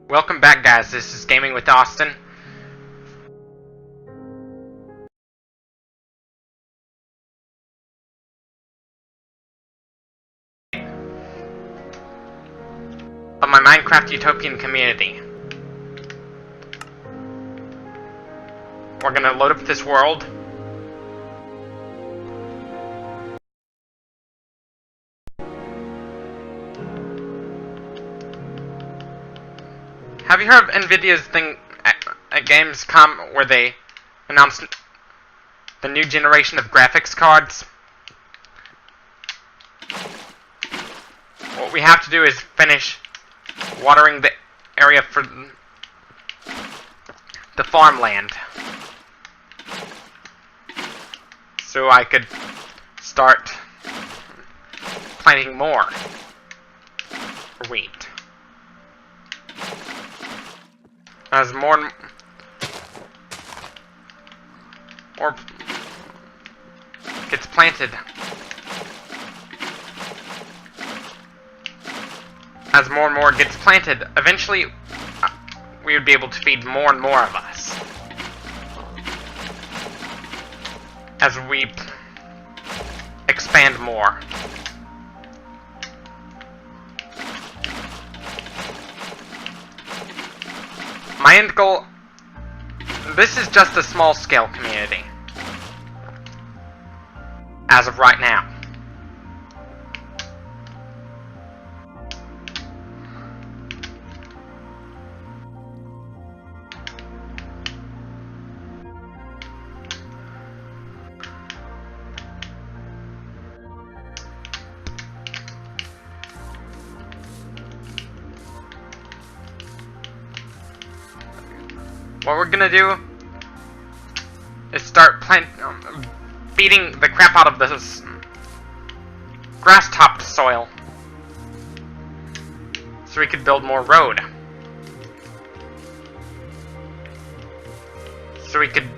Welcome back, guys. This is Gaming with Austin. Of my Minecraft Utopian community. We're gonna load up this world. Have you heard of Nvidia's thing at Gamescom where they announced the new generation of graphics cards? What we have to do is finish watering the area for the farmland, so I could start planting more wheat. As more gets planted, as more and more gets planted, eventually we would be able to feed more and more of us. As we expand more. My end goal, this is just a small scale community. As of right now. What we're gonna do is start beating the crap out of this grass-topped soil so we could build more road. So we could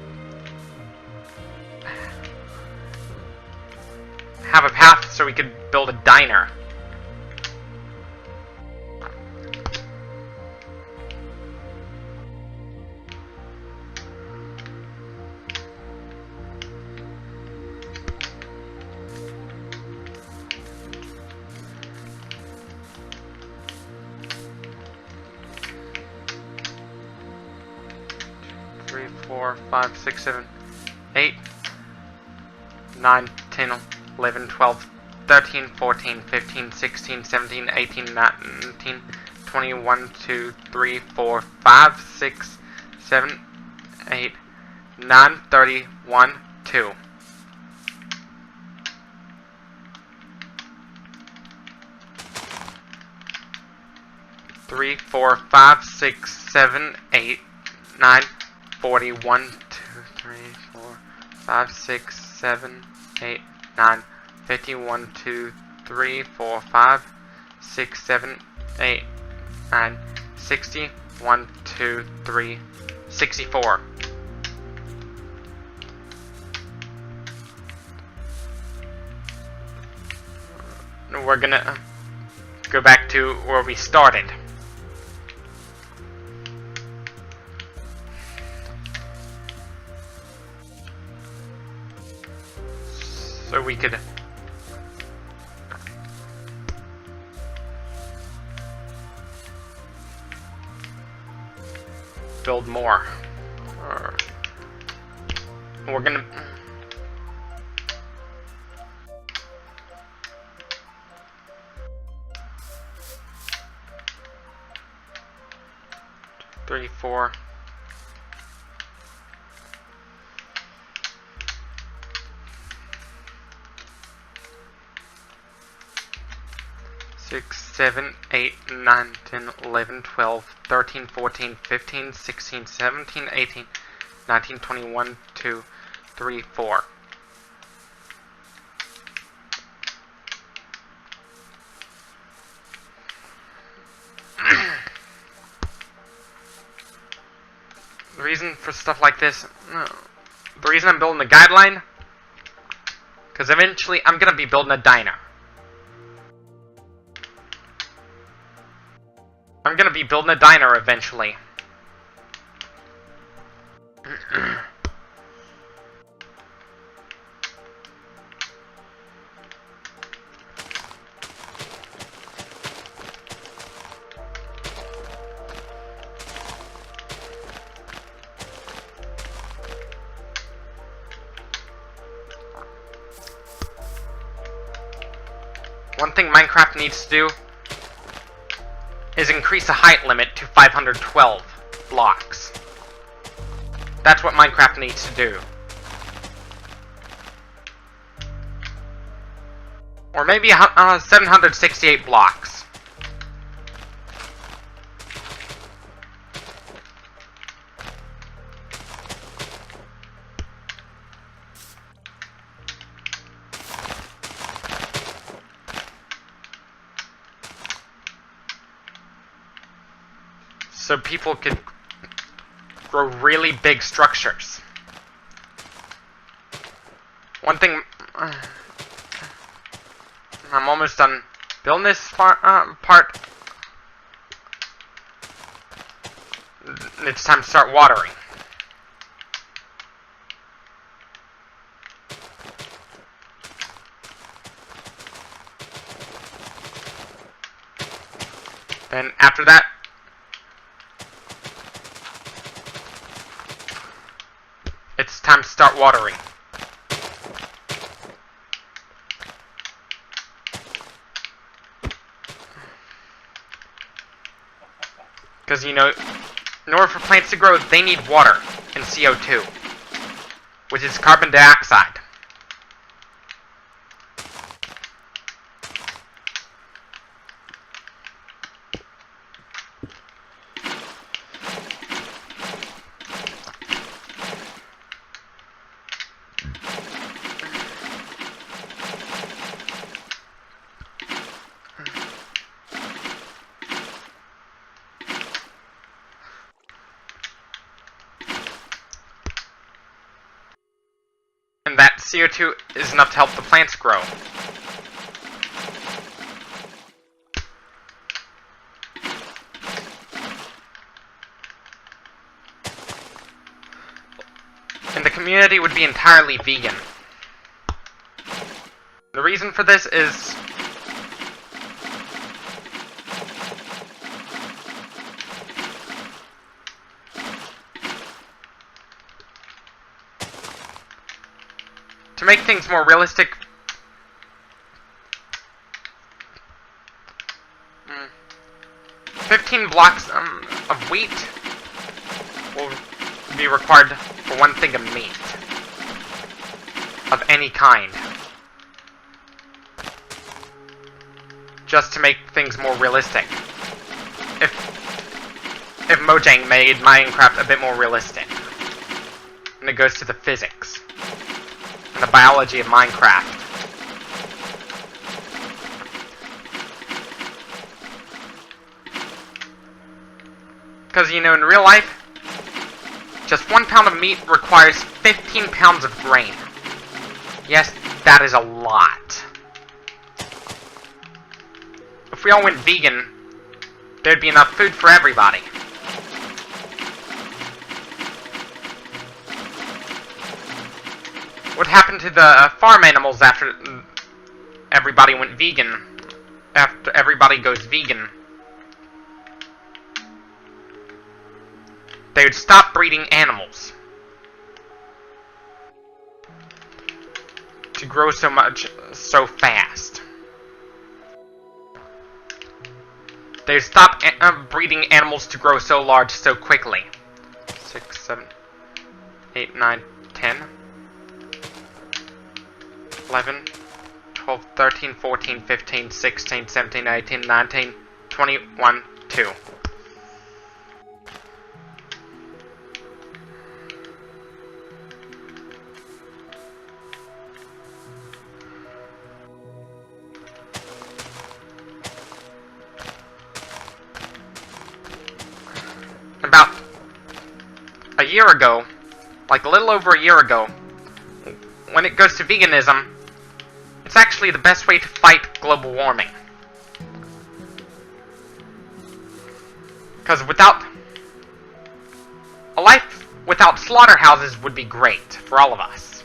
have a path so we could build a diner. Three, 4, 5, 6, 7, 8, 9, 10, 11, 12, 13, 14, 15, 16, 17, 18, 19, 20, 1, 2, 3, 4, 5, 6, 7, 8, 9, 30, 1, 2. Three, 4, 5, 6, 7, 8, 9, 40, 1, 2, 3, 4, 5, 6, 7, 8, 9, 50, 1, 2, 3, 4, 5, 6, 7, 8, 9, 60, 1, 2, 3, 64. We're gonna go back to where we started. So we could build more. We're gonna three, 4. 6, 7, 8, 9, 10, 11, 12, 13, 14, 15, 16, 17, 18, 19, 20, 1, 2, 3, 4. The reason for stuff like this, the reason I'm building the guideline, because eventually I'm going to be building a diner. I'm gonna be building a diner eventually. One thing Minecraft needs to do is increase the height limit to 512 blocks. That's what Minecraft needs to do. Or maybe 768 blocks. So people could grow really big structures. One thing, I'm almost done building this part. It's time to start watering. Then after that, it's time to start watering. Because, you know, in order for plants to grow, they need water and CO2, which is carbon dioxide. And that CO2 is enough to help the plants grow. And the community would be entirely vegan. The reason for this is to make things more realistic. 15 blocks of wheat will be required for 1 thing of meat of any kind. Just to make things more realistic. If Mojang made Minecraft a bit more realistic. And it goes to the physics and the biology of Minecraft. Because, you know, in real life, just 1 pound of meat requires 15 pounds of grain. Yes, that is a lot. If we all went vegan, there'd be enough food for everybody. What happened to the farm animals after everybody went vegan? After everybody goes vegan, they would stop breeding animals to grow so much, so fast. They would stop breeding animals to grow so large so quickly. 6, 7, 8, 9, 10, 11, 12, 13, 14, 15, 16, 17, 18, 19, 21, 2. About a year ago, like a little over a year ago, when it goes to veganism, it's actually the best way to fight global warming. Because a life without slaughterhouses would be great for all of us.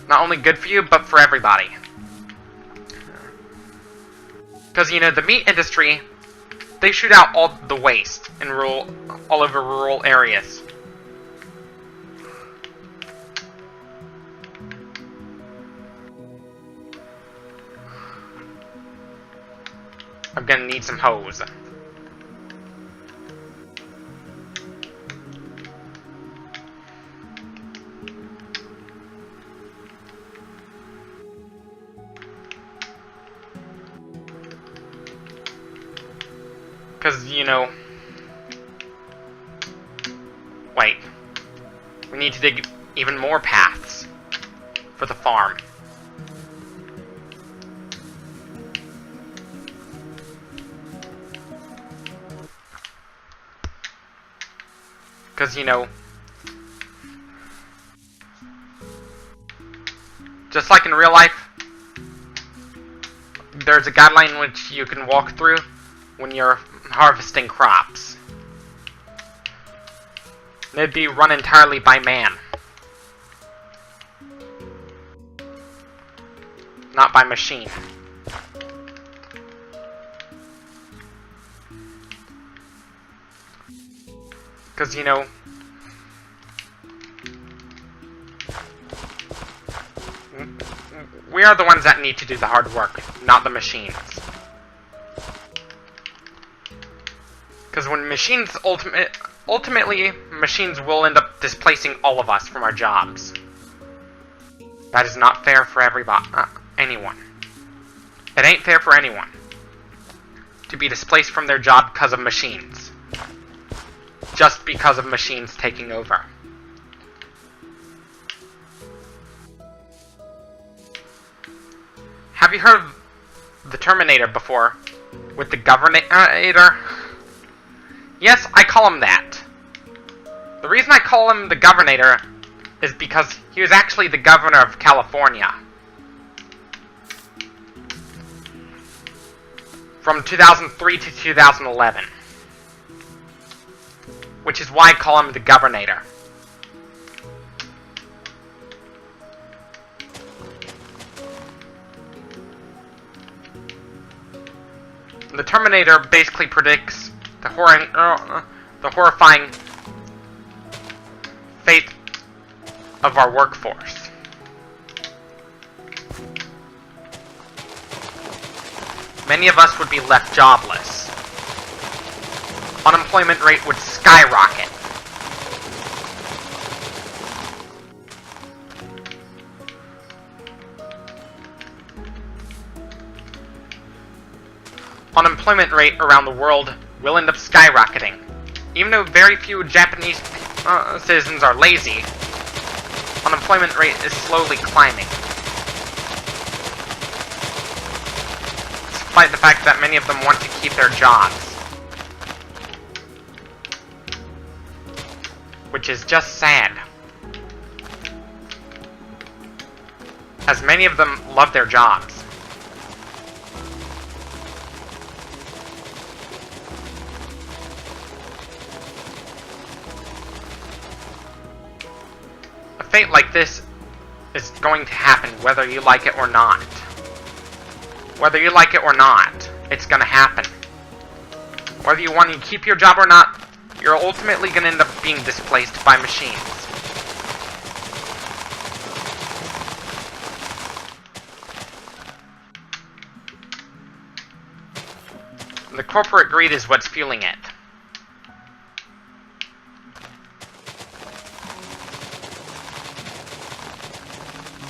Not only good for you, but for everybody. Because, you know, the meat industry, they shoot out all the waste in all over rural areas. I'm gonna need some hose. Because, you know... Wait. We need to dig even more paths for the farm. Because, you know... Just like in real life, there's a guideline which you can walk through when you're harvesting crops. They'd be run entirely by man. Not by machine. Because, you know... We are the ones that need to do the hard work, not the machines. Because when machines ultimately, machines will end up displacing all of us from our jobs. That is not fair for anyone. It ain't fair for anyone to be displaced from their job because of machines. Just because of machines taking over. Have you heard of the Terminator before? With the Governator? Yes, I call him that. The reason I call him the Governator is because he was actually the governor of California. From 2003 to 2011. Which is why I call him the Governator. The Terminator basically predicts the horrifying fate of our workforce. Many of us would be left jobless. Unemployment rate would skyrocket. Unemployment rate around the world will end up skyrocketing. Even though very few Japanese citizens are lazy, unemployment rate is slowly climbing. Despite the fact that many of them want to keep their jobs. Which is just sad. As many of them love their jobs. A fate like this is going to happen whether you like it or not. Whether you like it or not, it's gonna happen. Whether you want to keep your job or not, you're ultimately gonna end up being displaced by machines. The corporate greed is what's fueling it.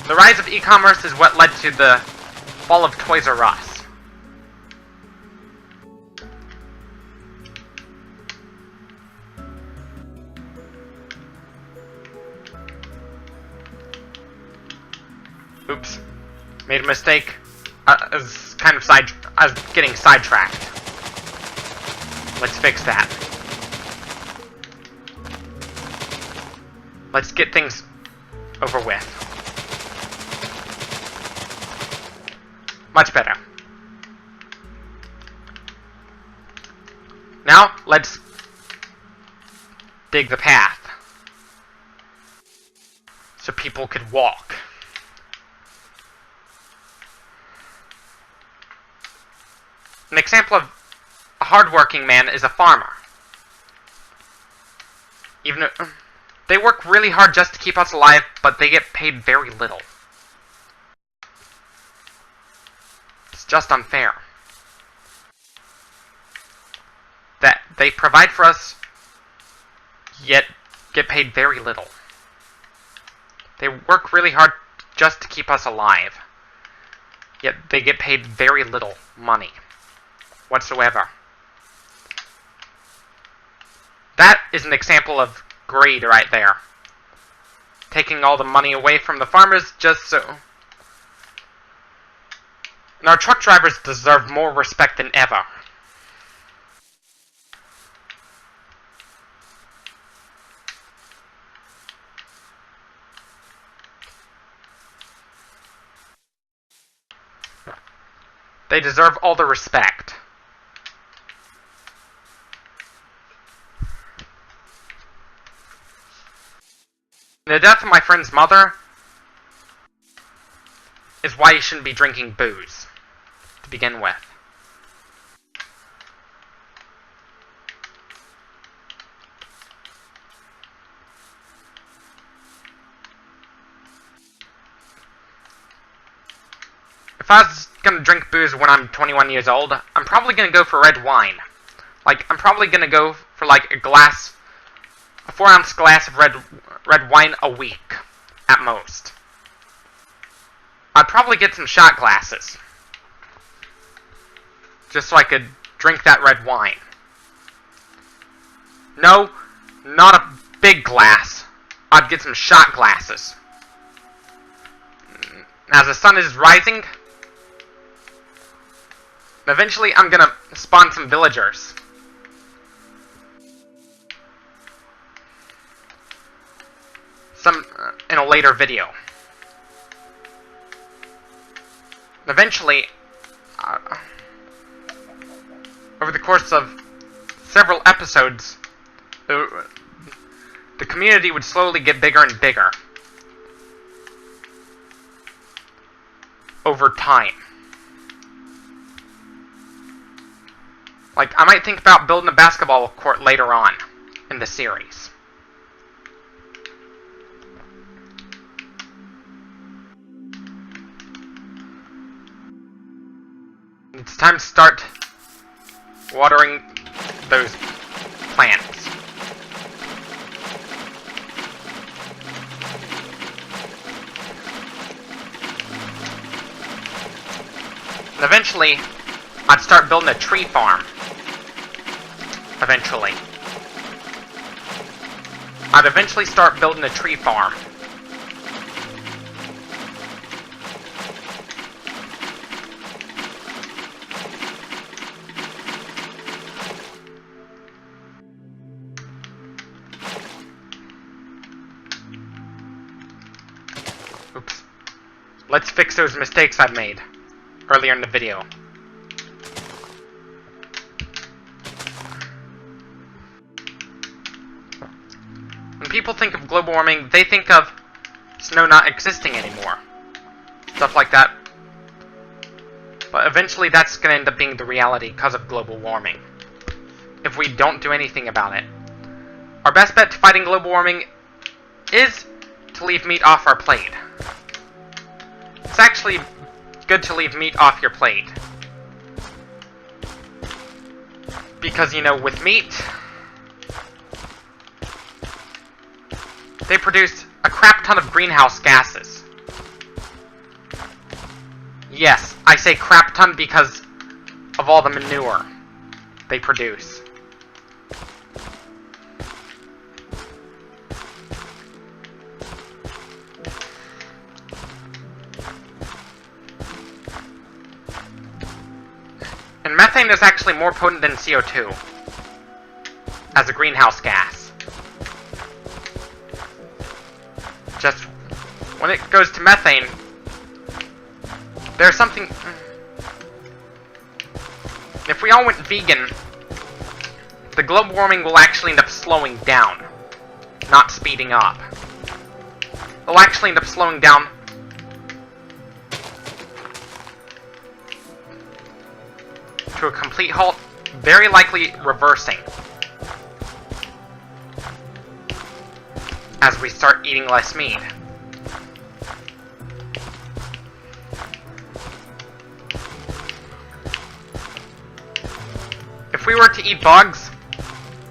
The rise of e-commerce is what led to the fall of Toys R Us. Oops. Made a mistake. I was getting sidetracked. Let's fix that. Let's get things over with. Much better. Now, let's dig the path. So people could walk. An example of a hardworking man is a farmer. Even if they work really hard just to keep us alive, but they get paid very little. It's just unfair. That they provide for us, yet get paid very little. They work really hard just to keep us alive, yet they get paid very little money whatsoever. That is an example of greed right there. Taking all the money away from the farmers just so... And our truck drivers deserve more respect than ever. They deserve all the respect. The death of my friend's mother is why you shouldn't be drinking booze, to begin with. If I was gonna drink booze when I'm 21 years old, I'm probably gonna go for red wine. Like, I'm probably gonna go for like a 4-ounce glass of red wine a week, at most. I'd probably get some shot glasses, just so I could drink that red wine. No, not a big glass. I'd get some shot glasses. As the sun is rising, eventually I'm gonna spawn some villagers. In a later video. Eventually, over the course of several episodes, the community would slowly get bigger and bigger over time. Like, I might think about building a basketball court later on in the series. It's time to start watering those plants. And eventually, I'd start building a tree farm. Eventually. I'd eventually start building a tree farm. Oops. Let's fix those mistakes I've made earlier in the video. When people think of global warming, they think of snow not existing anymore. Stuff like that. But eventually that's going to end up being the reality because of global warming. If we don't do anything about it. Our best bet to fighting global warming is to leave meat off our plate. It's actually good to leave meat off your plate. Because, you know, with meat, they produce a crap ton of greenhouse gases. Yes, I say crap ton because of all the manure they produce. And methane is actually more potent than CO2 as a greenhouse gas. Just when it goes to methane, there's something If we all went vegan, the global warming will actually end up slowing down, not speeding up. It'll actually end up slowing down to a complete halt, very likely reversing as we start eating less meat. If we were to eat bugs,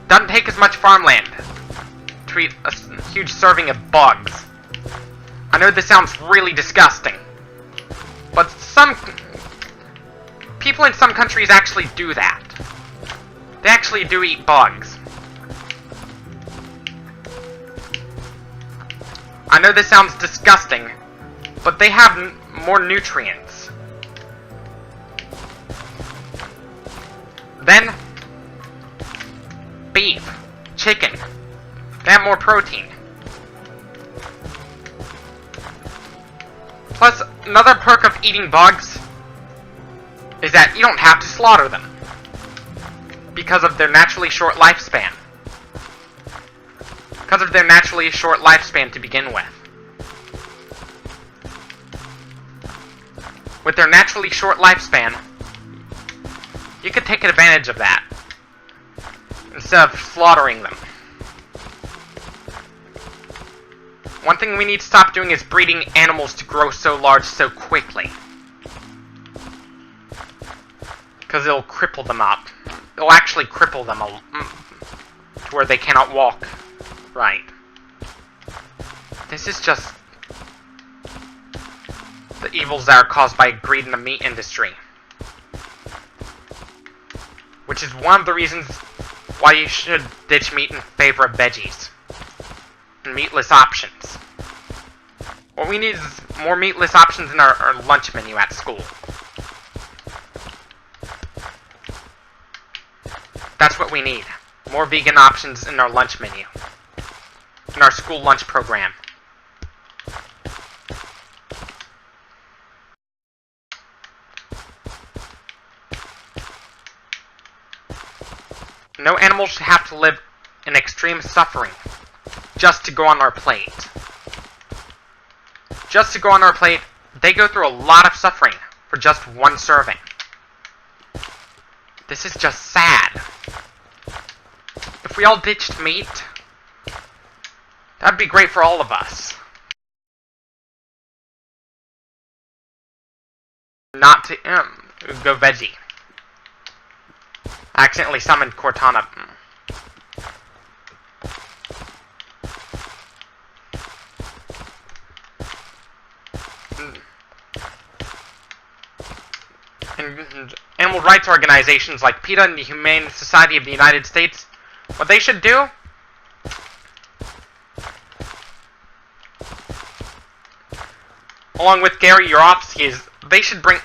doesn't take as much farmland to eat a huge serving of bugs. I know this sounds really disgusting, but some people in some countries actually do that. They actually do eat bugs. I know this sounds disgusting, but they have more nutrients. Then, beef, chicken, they have more protein. Plus, another perk of eating bugs is that you don't have to slaughter them because of their naturally short lifespan. Because of their naturally short lifespan to begin with. With their naturally short lifespan, you could take advantage of that instead of slaughtering them. One thing we need to stop doing is breeding animals to grow so large so quickly. Because it'll cripple them up. It'll actually cripple them to where they cannot walk right. This is just the evils that are caused by greed in the meat industry. Which is one of the reasons why you should ditch meat in favor of veggies and meatless options. What we need is more meatless options in our lunch menu at school. That's what we need. More vegan options in our lunch menu. In our school lunch program. No animal should have to live in extreme suffering just to go on our plate. Just to go on our plate, they go through a lot of suffering for just one serving. This is just sad. If we all ditched meat, that'd be great for all of us. Not to go veggie. I accidentally summoned Cortana. And animal rights organizations like PETA and the Humane Society of the United States, what they should do along with Gary Yourofsky is they should bring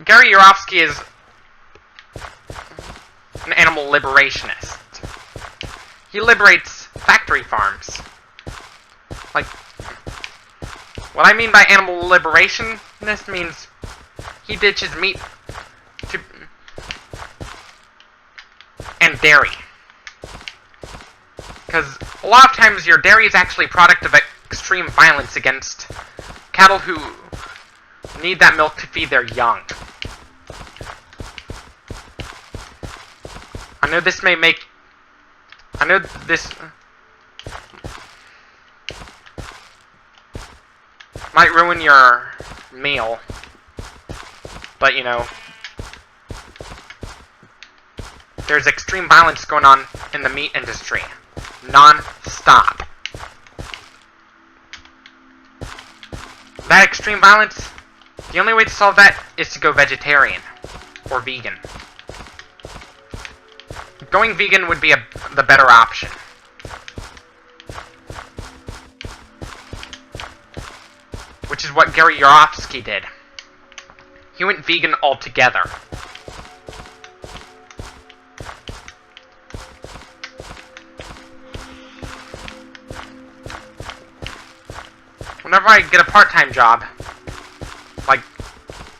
Gary Yourofsky is an animal liberationist. He liberates factory farms. Like, what I mean by animal liberationist means he ditches meat and dairy. Because a lot of times your dairy is actually a product of extreme violence against cattle who need that milk to feed their young. I know this might ruin your meal, but you know, there's extreme violence going on in the meat industry, non-stop. That extreme violence, the only way to solve that is to go vegetarian or vegan. Going vegan would be the better option. Which is what Gary Yourofsky did. He went vegan altogether. Whenever I get a part-time job, like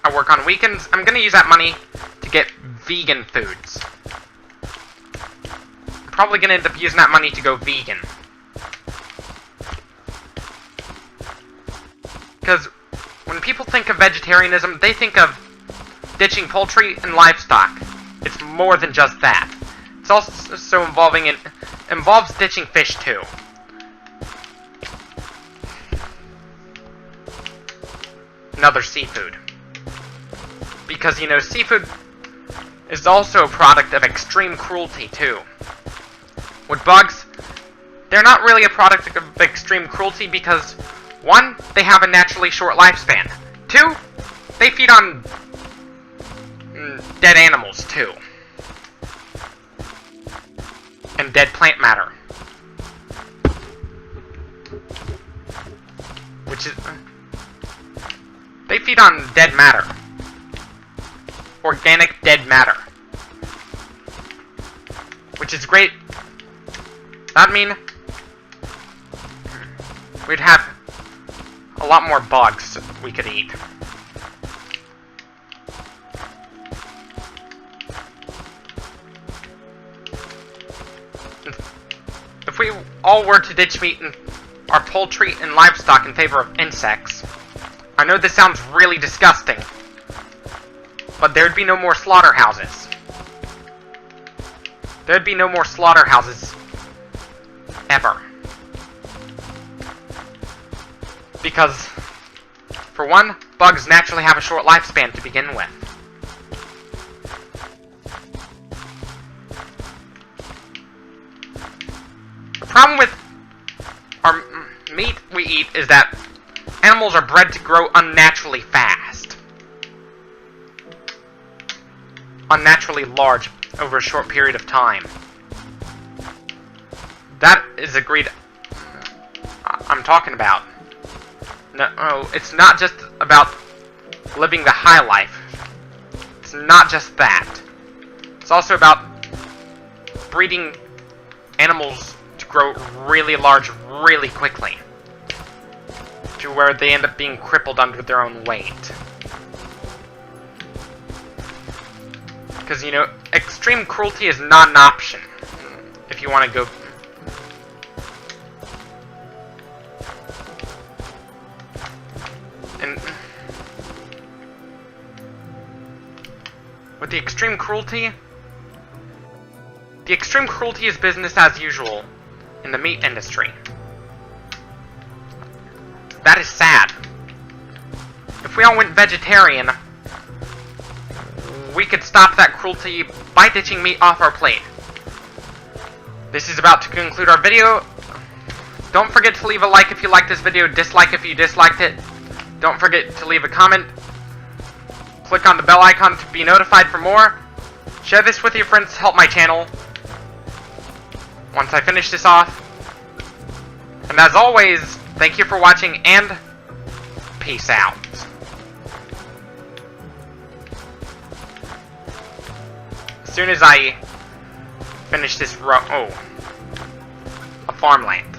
I work on weekends. I'm gonna use that money to get vegan foods. I'm probably gonna end up using that money to go vegan. Because when people think of vegetarianism, they think of ditching poultry and livestock. It's more than just that. It's also involves ditching fish too. And other seafood. Because, you know, seafood is also a product of extreme cruelty too. With bugs, they're not really a product of extreme cruelty because, one, they have a naturally short lifespan. Two, they feed on dead animals too. And dead plant matter. Which is... they feed on dead matter. Organic dead matter. Which is great. That'd mean we'd have a lot more bugs we could eat. If we all were to ditch meat and our poultry and livestock in favor of insects, I know this sounds really disgusting, but there'd be no more slaughterhouses. There'd be no more slaughterhouses ever. Because, for one, bugs naturally have a short lifespan to begin with. The problem with our meat we eat is that animals are bred to grow unnaturally fast. Unnaturally large over a short period of time. That is a greed I'm talking about. No, it's not just about living the high life. It's not just that. It's also about breeding animals to grow really large really quickly. To where they end up being crippled under their own weight. Because, you know, extreme cruelty is not an option. If you want to go... And... with the extreme cruelty is business as usual in the meat industry. That is sad. If we all went vegetarian, we could stop that cruelty by ditching meat off our plate. This is about to conclude our video. Don't forget to leave a like if you liked this video, dislike if you disliked it. Don't forget to leave a comment. Click on the bell icon to be notified for more. Share this with your friends to help my channel. Once I finish this off. And as always, thank you for watching and peace out. As soon as I finish this a farmland.